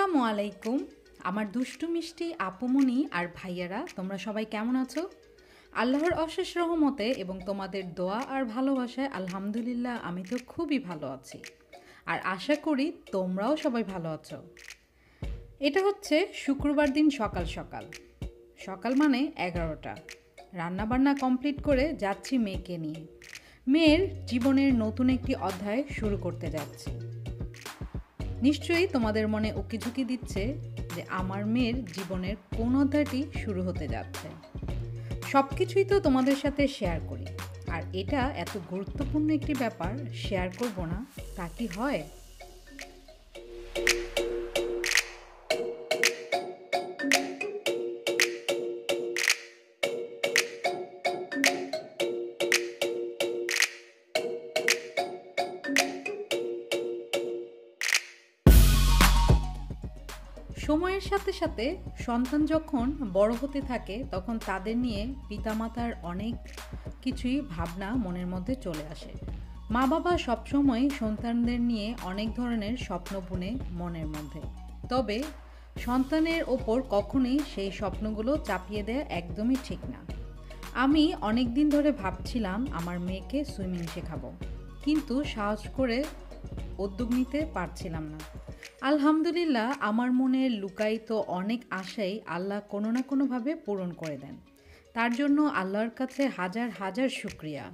আসসালামু আলাইকুম। আমার দুষ্টু মিষ্টি আপুমনি আর ভাইয়ারা, তোমরা সবাই কেমন আছো? আল্লাহর অশেষ রহমতে এবং তোমাদের দোয়া আর ভালোবাসায় আলহামদুলিল্লাহ আমি তো খুবই ভালো আছি। আর আশা করি তোমরাও সবাই ভালো আছো। এটা হচ্ছে শুক্রবার দিন সকাল সকাল। সকাল মানে 11টা। রান্নাবান্না কমপ্লিট করে যাচ্ছি মেয়েকে নিয়ে। মেয়ের জীবনের নতুন একটি অধ্যায় শুরু করতে যাচ্ছি। নিশ্চয়ই তোমাদের মনে উকিঝুঁকি দিচ্ছে যে আমার মেয়ের জীবনের কোন অধ্যায়টি শুরু হতে যাচ্ছে। সব কিছুই তো তোমাদের সাথে শেয়ার করি, আর এটা এত গুরুত্বপূর্ণ একটি ব্যাপার শেয়ার করব না তা কি হয়? সময়ের সাথে সাথে সন্তান যখন বড় হতে থাকে তখন তাদের নিয়ে পিতামাতার অনেক কিছুই ভাবনা মনের মধ্যে চলে আসে। মা বাবা সবসময় সন্তানদের নিয়ে অনেক ধরনের স্বপ্ন বুনে মনের মধ্যে, তবে সন্তানের ওপর কখনোই সেই স্বপ্নগুলো চাপিয়ে দেয়া একদমই ঠিক না। আমি অনেক দিন ধরে ভাবছিলাম আমার মেয়েকে সুইমিং শেখাবো, কিন্তু সাহস করে উদ্যোগ নিতে পারছিলাম না। আলহামদুলিল্লাহ, আমার মনের লুকায়িত অনেক আশাই আল্লাহ কোনো না কোনোভাবে পূরণ করে দেন। তার জন্য আল্লাহর কাছে হাজার হাজার শুকরিয়া।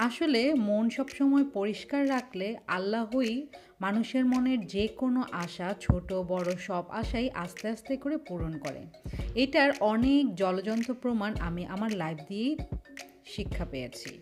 আসলে মন সবসময় পরিষ্কার রাখলে আল্লাহই মানুষের মনের যে কোনো আশা, ছোট বড় সব আশাই আস্তে আস্তে করে পূরণ করে। এটার অনেক জ্বলজ্বন্ত প্রমাণ আমি আমার লাইফ দিয়েই শিক্ষা পেয়েছি।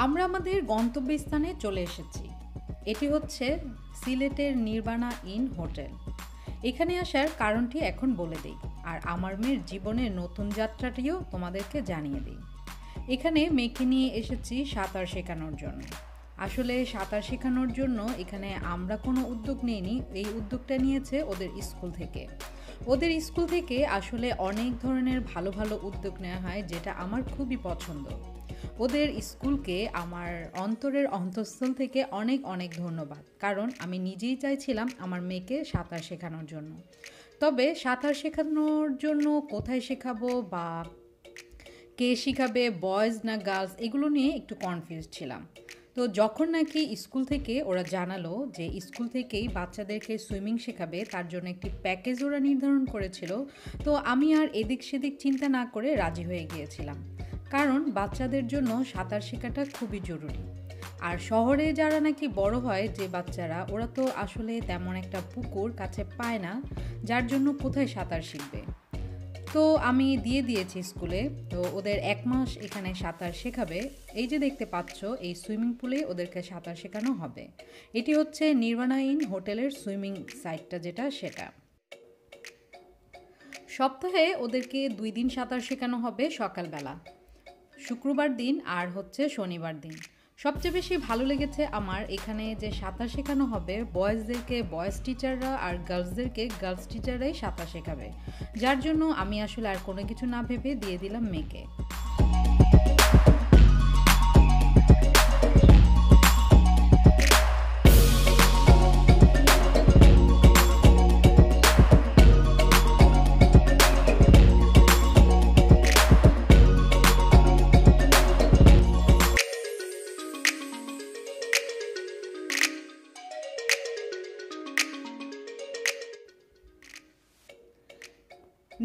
আমরা আমাদের গন্তব্যস্থানে চলে এসেছি। এটি হচ্ছে সিলেটের নির্বাণা ইন হোটেল। এখানে আসার কারণটি এখন বলে দিই, আর আমার মেয়ের জীবনের নতুন যাত্রাটিও তোমাদেরকে জানিয়ে দিই। এখানে মেয়েকে নিয়ে এসেছি সাঁতার শেখানোর জন্য। আসলে সাঁতার শেখানোর জন্য এখানে আমরা কোনো উদ্যোগ নিইনি, এই উদ্যোগটা নিয়েছে ওদের স্কুল থেকে। ওদের স্কুল থেকে আসলে অনেক ধরনের ভালো ভালো উদ্যোগ নেওয়া হয়, যেটা আমার খুবই পছন্দ। ওদের স্কুলকে আমার অন্তরের অন্তঃস্থল থেকে অনেক অনেক ধন্যবাদ, কারণ আমি নিজেই চাইছিলাম আমার মেয়েকে সাঁতার শেখানোর জন্য। তবে সাঁতার শেখানোর জন্য কোথায় শেখাবো বা কে শেখাবে, বয়েজ না গার্লস, এগুলো নিয়ে একটু কনফিউজ ছিলাম। তো যখন নাকি স্কুল থেকে ওরা জানালো যে স্কুল থেকেই বাচ্চাদেরকে সুইমিং শেখাবে, তার জন্য একটি প্যাকেজ ওরা নির্ধারণ করেছিল, তো আমি আর এদিক সেদিক চিন্তা না করে রাজি হয়ে গিয়েছিলাম। কারণ বাচ্চাদের জন্য সাঁতার শেখাটা খুবই জরুরি। আর শহরে যারা নাকি বড় হয় যে বাচ্চারা, ওরা তো আসলে তেমন একটা পুকুর কাছে পায় না, যার জন্য কোথায় সাঁতার শিখবে। তো আমি দিয়ে দিয়েছি স্কুলে, তো ওদের 1 মাস এখানে সাঁতার শেখাবে। এই যে দেখতে পাচ্ছ, এই সুইমিং পুলে ওদেরকে সাঁতার শেখানো হবে। এটি হচ্ছে নির্বাণা ইন হোটেলের সুইমিং সাইটটা, যেটা সেটা। সপ্তাহে ওদেরকে 2 দিন সাঁতার শেখানো হবে, সকালবেলা শুক্রবার দিন আর হচ্ছে শনিবার দিন। সবচেয়ে বেশি ভালো লেগেছে আমার এখানে যে সাঁতার শেখানো হবে, বয়েজদেরকে বয়েজ টিচাররা আর গার্লসদেরকে গার্লস টিচাররাই সাঁতার শেখাবে, যার জন্য আমি আসলে আর কোনো কিছু না ভেবে দিয়ে দিলাম মেয়েকে।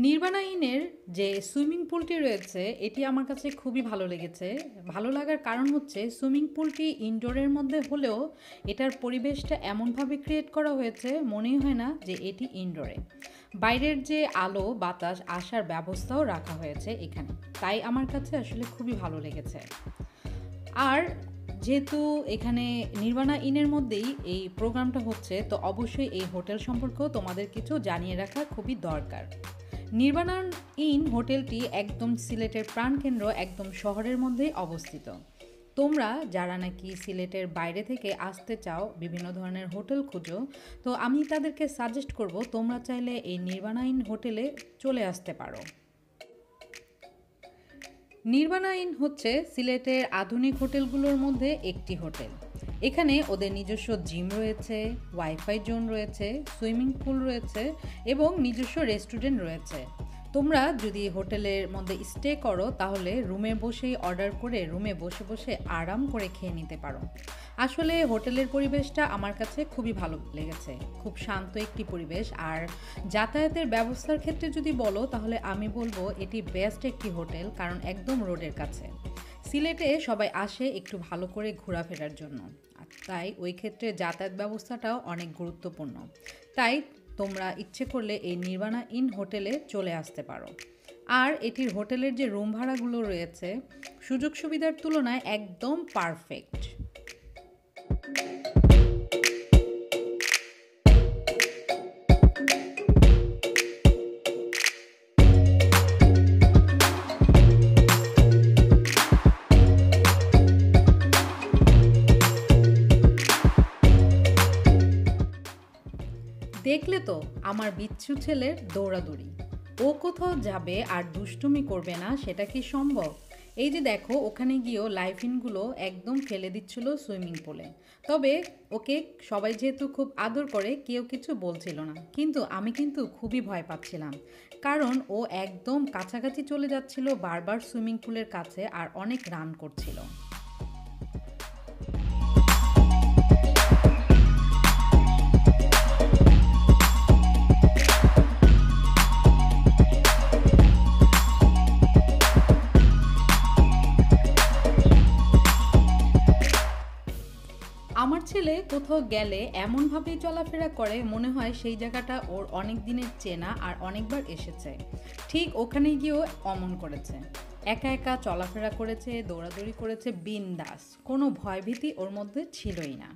নির্বাণা ইনের যে সুইমিং পুলটি রয়েছে, এটি আমার কাছে খুবই ভালো লেগেছে। ভালো লাগার কারণ হচ্ছে সুইমিং পুলটি ইনডোরের মধ্যে হলেও এটার পরিবেশটা এমনভাবে ক্রিয়েট করা হয়েছে, মনেই হয় না যে এটি ইনডোরে। বাইরের যে আলো বাতাস আসার ব্যবস্থাও রাখা হয়েছে এখানে, তাই আমার কাছে আসলে খুবই ভালো লেগেছে। আর যেহেতু এখানে নির্বাণা ইনের মধ্যেই এই প্রোগ্রামটা হচ্ছে, তো অবশ্যই এই হোটেল সম্পর্কেও তোমাদের কিছু জানিয়ে রাখা খুবই দরকার। নির্বাণা ইন হোটেলটি একদম সিলেটের প্রাণকেন্দ্র, একদম শহরের মধ্যেই অবস্থিত। তোমরা যারা নাকি সিলেটের বাইরে থেকে আসতে চাও, বিভিন্ন ধরনের হোটেল খুঁজো, তো আমি তাদেরকে সাজেস্ট করব তোমরা চাইলে এই নির্বাণা ইন হোটেলে চলে আসতে পারো। নির্বাণা ইন হচ্ছে সিলেটের আধুনিক হোটেলগুলোর মধ্যে একটি হোটেল। এখানে ওদের নিজস্ব জিম রয়েছে, ওয়াইফাই জোন রয়েছে, সুইমিং পুল রয়েছে এবং নিজস্ব রেস্টুরেন্ট রয়েছে। তোমরা যদি হোটেলের মধ্যে স্টে করো তাহলে রুমে বসেই অর্ডার করে রুমে বসে বসে আরাম করে খেয়ে নিতে পারো। আসলে হোটেলের পরিবেশটা আমার কাছে খুবই ভালো লেগেছে, খুব শান্ত একটি পরিবেশ। আর যাতায়াতের ব্যবস্থার ক্ষেত্রে যদি বলো তাহলে আমি বলবো এটি বেস্ট একটি হোটেল, কারণ একদম রোডের কাছে। সিলেটে সবাই আসে একটু ভালো করে ঘোরাফেরার জন্য, তাই ওই ক্ষেত্রে যাতায়াত ব্যবস্থাটাও অনেক গুরুত্বপূর্ণ। তাই তোমরা ইচ্ছে করলে এই নির্বাণা ইন হোটেলে চলে আসতে পারো। আর এটির হোটেলের যে রুম ভাড়াগুলো রয়েছে সুযোগ সুবিধার তুলনায় একদম পারফেক্ট। দেখলে তো আমার বিচ্ছু ছেলের দৌড়াদৌড়ি, ও কোথাও যাবে আর দুষ্টুমি করবে না, সেটা কি সম্ভব? এই যে দেখো, ওখানে গিয়েও লাইফিনগুলো একদম ফেলে দিচ্ছিল সুইমিং পুলে। তবে ওকে সবাই যেহেতু খুব আদর করে, কেউ কিছু বলছিল না, কিন্তু আমি কিন্তু খুবই ভয় পাচ্ছিলাম, কারণ ও একদম কাছাকাছি চলে যাচ্ছিল বারবার সুইমিং পুলের কাছে আর অনেক রান করছিল। আমার ছেলে কোথাও গেলে এমনভাবেই চলাফেরা করে মনে হয় সেই জায়গাটা ওর অনেক দিনের চেনা আর অনেকবার এসেছে। ঠিক ওখানে গিয়েও অমন করেছে, একা একা চলাফেরা করেছে, দৌড়াদৌড়ি করেছে বিন্দাস, কোনো ভয়ভীতি ওর মধ্যে ছিলই না।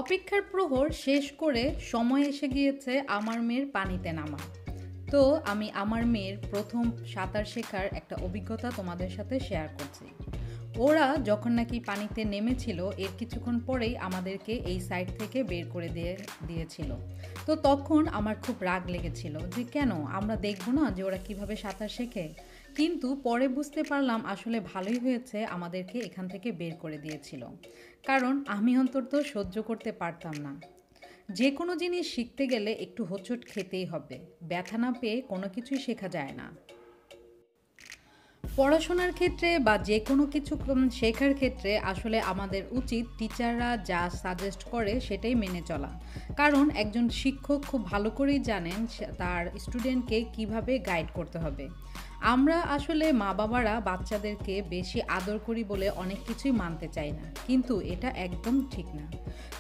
অপেক্ষার প্রহর শেষ করে সময় এসে গিয়েছে আমার মেয়ের পানিতে নামা। তো আমি আমার মেয়ের প্রথম সাঁতার শেখার একটা অভিজ্ঞতা তোমাদের সাথে শেয়ার করছি। ওরা যখন নাকি পানিতে নেমেছিল এর কিছুক্ষণ পরেই আমাদেরকে এই সাইড থেকে বের করে দিয়েছিল। তো তখন আমার খুব রাগ লেগেছিল যে কেন আমরা দেখবো না যে ওরা কিভাবে সাঁতার শেখে, কিন্তু পরে বুঝতে পারলাম আসলে ভালোই হয়েছে আমাদেরকে এখান থেকে বের করে দিয়েছিল, কারণ আমি অন্তত সহ্য করতে পারতাম না। যে কোনো জিনিস শিখতে গেলে একটু হোঁচট খেতেই হবে, ব্যথা না পেয়ে কোনো কিছুই শেখা যায় না। পড়াশোনার ক্ষেত্রে বা যে কোনো কিছু শেখার ক্ষেত্রে আসলে আমাদের উচিত টিচাররা যা সাজেস্ট করে সেটাই মেনে চলা, কারণ একজন শিক্ষক খুব ভালো করেই জানেন তার স্টুডেন্টকে কিভাবে গাইড করতে হবে। আমরা আসলে মা বাবারা বাচ্চাদেরকে বেশি আদর করি বলে অনেক কিছুই মানতে চাই না, কিন্তু এটা একদম ঠিক না।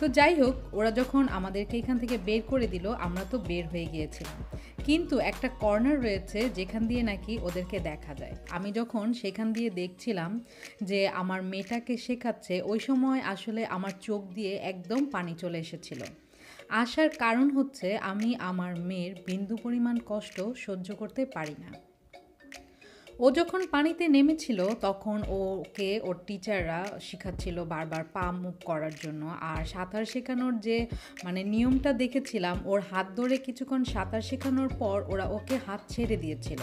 তো যাই হোক, ওরা যখন আমাদেরকে এখান থেকে বের করে দিল আমরা তো বের হয়ে গিয়েছিলাম, কিন্তু একটা কর্নার রয়েছে যেখান দিয়ে নাকি ওদেরকে দেখা যায়। আমি যখন সেখান দিয়ে দেখছিলাম যে আমার মেয়েটাকে শেখাচ্ছে, ওই সময় আসলে আমার চোখ দিয়ে একদম পানি চলে এসেছিল। আসার কারণ হচ্ছে আমি আমার মেয়ের বিন্দু পরিমাণ কষ্ট সহ্য করতে পারি না। ও যখন পানিতে নেমেছিল তখন ওকে ওর টিচাররা শেখাচ্ছিল বারবার পা মুভ করার জন্য, আর সাঁতার শেখানোর যে নিয়মটা দেখেছিলাম, ওর হাত ধরে কিছুক্ষণ সাঁতার শেখানোর পর ওরা ওকে হাত ছেড়ে দিয়েছিল,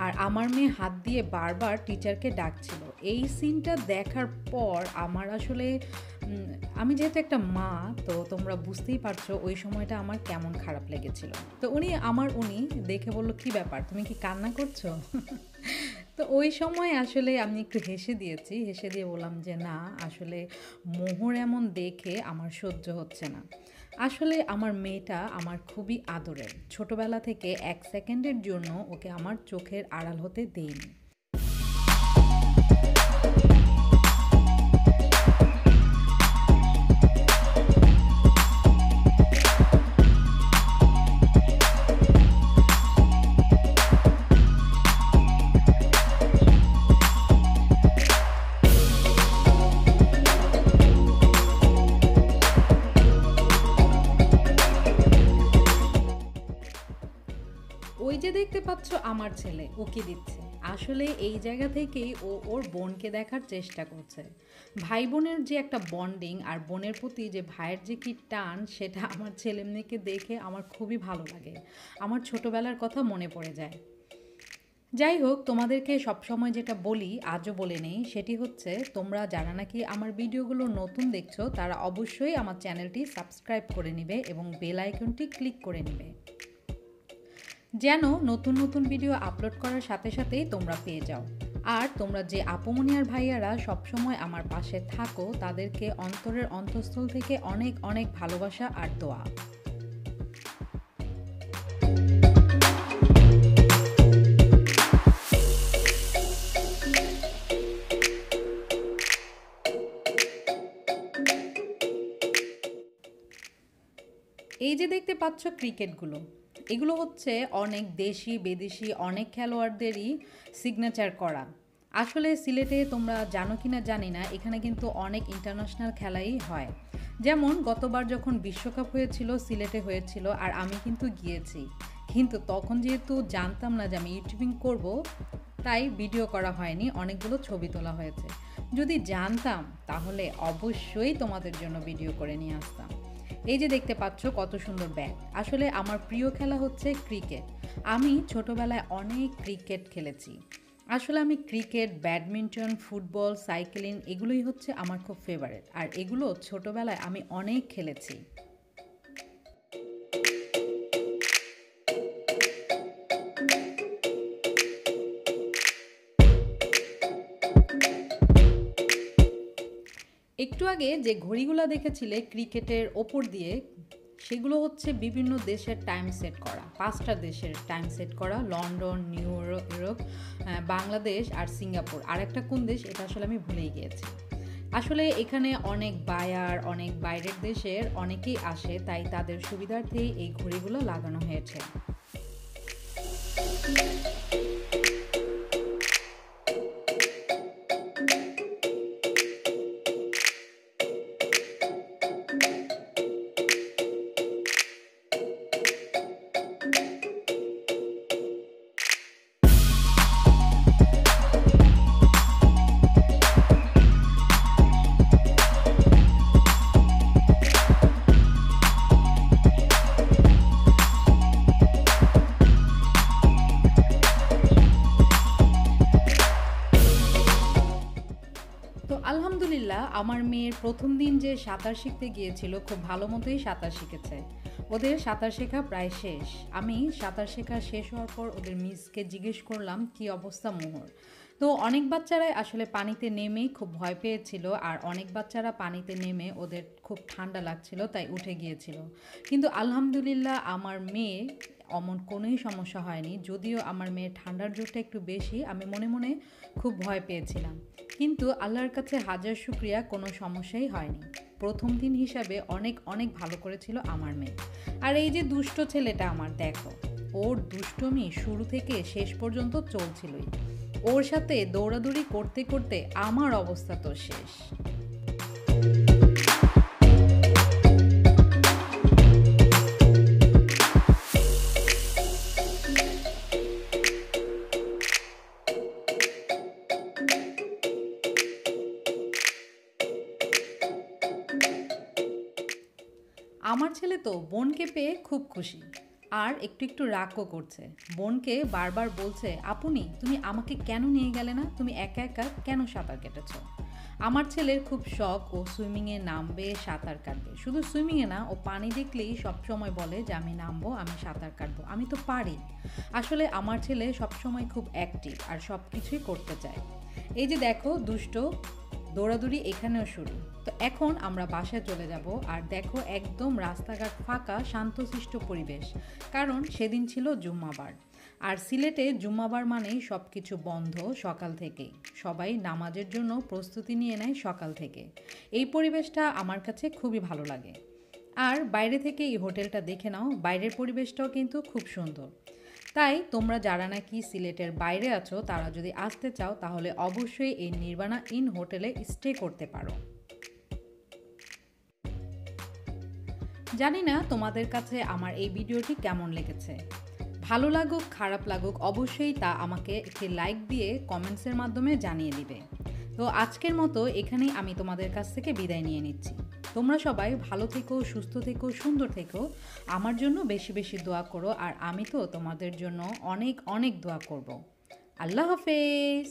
আর আমার মেয়ে হাত দিয়ে বারবার টিচারকে ডাকছিল। এই সিনটা দেখার পর আমার আসলে আমি যেহেতু একটা মা, তো তোমরা বুঝতেই পারছো ওই সময়টা আমার কেমন খারাপ লেগেছিল। তো উনি দেখে বলল, কি ব্যাপার, তুমি কি কান্না করছো? তো ওই সময় আসলে আমি একটু হেসে দিয়ে বললাম যে না, আসলে মোহর এমন দেখে আমার সহ্য হচ্ছে না। আসলে আমার মেয়েটা আমার খুবই আদরের, ছোটবেলা থেকে 1 সেকেন্ডের জন্য ওকে আমার চোখের আড়াল হতে দেইনি। দেখতে পাচ্ছ আমার ছেলে উকি দিচ্ছে। আসলে এই জায়গা থেকেই ও ওর বোনকে দেখার চেষ্টা করছে। ভাই বোনের যে একটা বন্ডিং আর বোনের প্রতি যে ভাইয়ের যে কি টান, সেটা আমার ছেলে মেয়েকে দেখে আমার খুবই ভালো লাগে। আমার ছোটবেলার কথা মনে পড়ে যায়। যাই হোক, তোমাদেরকে সবসময় যেটা বলি, আজও বলে নেই, সেটি হচ্ছে তোমরা যারা নাকি আমার ভিডিওগুলো নতুন দেখছো তারা অবশ্যই আমার চ্যানেলটি সাবস্ক্রাইব করে নিবে এবং বেল আইকনটি ক্লিক করে নিবে, যেন নতুন নতুন ভিডিও আপলোড করার সাথে সাথেই তোমরা পেয়ে যাও। আর তোমরা যে আপুমনি আর ভাইয়ারা সবসময় আমার পাশে থাকো, তাদেরকে অন্তরের অন্তঃস্থল থেকে অনেক অনেক ভালোবাসা আর দোয়া। এই যে দেখতে পাচ্ছ ক্রিকেটগুলো, এগুলো হচ্ছে অনেক দেশি বিদেশি অনেক খেলোয়াড়দেরই সিগনেচার করা। আসলে সিলেটে তোমরা জানো কি না জানি না, এখানে কিন্তু অনেক ইন্টারন্যাশনাল খেলাই হয়। যেমন গতবার যখন বিশ্বকাপ হয়েছিল সিলেটে হয়েছিল, আর আমি কিন্তু গিয়েছি। কিন্তু তখন যেহেতু জানতাম না যে আমি ইউটিউবিং করব, তাই ভিডিও করা হয়নি, অনেকগুলো ছবি তোলা হয়েছে। যদি জানতাম তাহলে অবশ্যই তোমাদের জন্য ভিডিও করে নিয়ে আসতাম। এই যে দেখতে পাচ্ছ কত সুন্দর ব্যাট। আসলে আমার প্রিয় খেলা হচ্ছে ক্রিকেট। আমি ছোটবেলায় অনেক ক্রিকেট খেলেছি। আসলে আমি ক্রিকেট, ব্যাডমিন্টন, ফুটবল, সাইক্লিং এগুলোই হচ্ছে আমার খুব ফেভারিট, আর এগুলো ছোটবেলায় আমি অনেক খেলেছি। একটু আগে যে ঘড়িগুলো দেখেছিলে ক্রিকেটের ওপর দিয়ে, সেগুলো হচ্ছে বিভিন্ন দেশের টাইম সেট করা, 5টা দেশের টাইম সেট করা: লন্ডন, নিউ ইয়র্ক, বাংলাদেশ আর সিঙ্গাপুর। আর একটা কোন দেশ এটা আসলে আমি ভুলেই গিয়েছি। আসলে এখানে অনেক বায়ার, অনেক বাইরের দেশের অনেকেই আসে, তাই তাদের সুবিধার্থেই এই ঘড়িগুলো লাগানো হয়েছে। তো আলহামদুলিল্লাহ, আমার মেয়ের প্রথম দিন যে সাঁতার শিখতে গিয়েছিল খুব ভালো মতোই সাঁতার শিখেছে। ওদের সাঁতার শেখা প্রায় শেষ। আমি সাঁতার শেখা শেষ হওয়ার পর ওদের মিসকে জিজ্ঞেস করলাম কি অবস্থা মোহর। তো অনেক বাচ্চারাই আসলে পানিতে নেমেই খুব ভয় পেয়েছিল, আর অনেক বাচ্চারা পানিতে নেমে ওদের খুব ঠান্ডা লাগছিল তাই উঠে গিয়েছিল। কিন্তু আলহামদুলিল্লাহ আমার মেয়ে অমন কোনোই সমস্যা হয়নি। যদিও আমার মেয়ের ঠান্ডার জোরটা একটু বেশি, আমি মনে মনে খুব ভয় পেয়েছিলাম, কিন্তু আল্লাহর কাছে হাজার শুকরিয়া, কোনো সমস্যাই হয়নি। প্রথম দিন হিসাবে অনেক অনেক ভালো করেছিল আমার মেয়ে। আর এই যে দুষ্ট ছেলেটা আমার, দেখো ওর দুষ্টমি শুরু থেকে শেষ পর্যন্ত চলছিলই। ওর সাথে দৌড়াদৌড়ি করতে করতে আমার অবস্থা তো শেষ। আমার ছেলে তো বোনকে পেয়ে খুব খুশি, আর একটু একটু রাগও করছে। বোনকে বারবার বলছে, আপুনি তুমি আমাকে কেন নিয়ে গেলে না, তুমি একা একা কেন সাঁতার কেটেছো। আমার ছেলের খুব শখ ও সুইমিংয়ে নামবে, সাঁতার কাটবে। শুধু সুইমিংয়ে না, ও পানি দেখলেই সবসময় বলে যে আমি নামবো, আমি সাঁতার কাটবো, আমি তো পারি। আসলে আমার ছেলে সবসময় খুব অ্যাক্টিভ আর সব কিছুই করতে চায়। এই যে দেখো দুষ্ট দৌড়াদৌড়ি এখানেও শুরু। তো এখন আমরা বাসায় চলে যাব, আর দেখো একদম রাস্তাঘাট ফাঁকা, শান্তশিষ্ট পরিবেশ, কারণ সেদিন ছিল জুম্মাবার। আর সিলেটে জুম্মাবার মানেই সব কিছু বন্ধ সকাল থেকেই, সবাই নামাজের জন্য প্রস্তুতি নিয়ে নেয় সকাল থেকে। এই পরিবেশটা আমার কাছে খুবই ভালো লাগে। আর বাইরে থেকে এই হোটেলটা দেখে নাও, বাইরের পরিবেশটাও কিন্তু খুব সুন্দর। তাই তোমরা যারা নাকি সিলেটের বাইরে আছো, তারা যদি আসতে চাও তাহলে অবশ্যই এই নির্বাণা ইন হোটেলে স্টে করতে পারো। জানি না তোমাদের কাছে আমার এই ভিডিওটি কেমন লেগেছে। ভালো লাগুক খারাপ লাগুক অবশ্যই তা আমাকে একটি লাইক দিয়ে কমেন্টসের মাধ্যমে জানিয়ে দিবে। তো আজকের মতো এখানেই আমি তোমাদের কাছ থেকে বিদায় নিয়ে নিচ্ছি। তোমরা সবাই ভালো থেকো, সুস্থ থেকো, সুন্দর থেকো। আমার জন্য বেশি বেশি দোয়া করো, আর আমি তো তোমাদের জন্য অনেক অনেক দোয়া করব। আল্লাহ হাফেজ।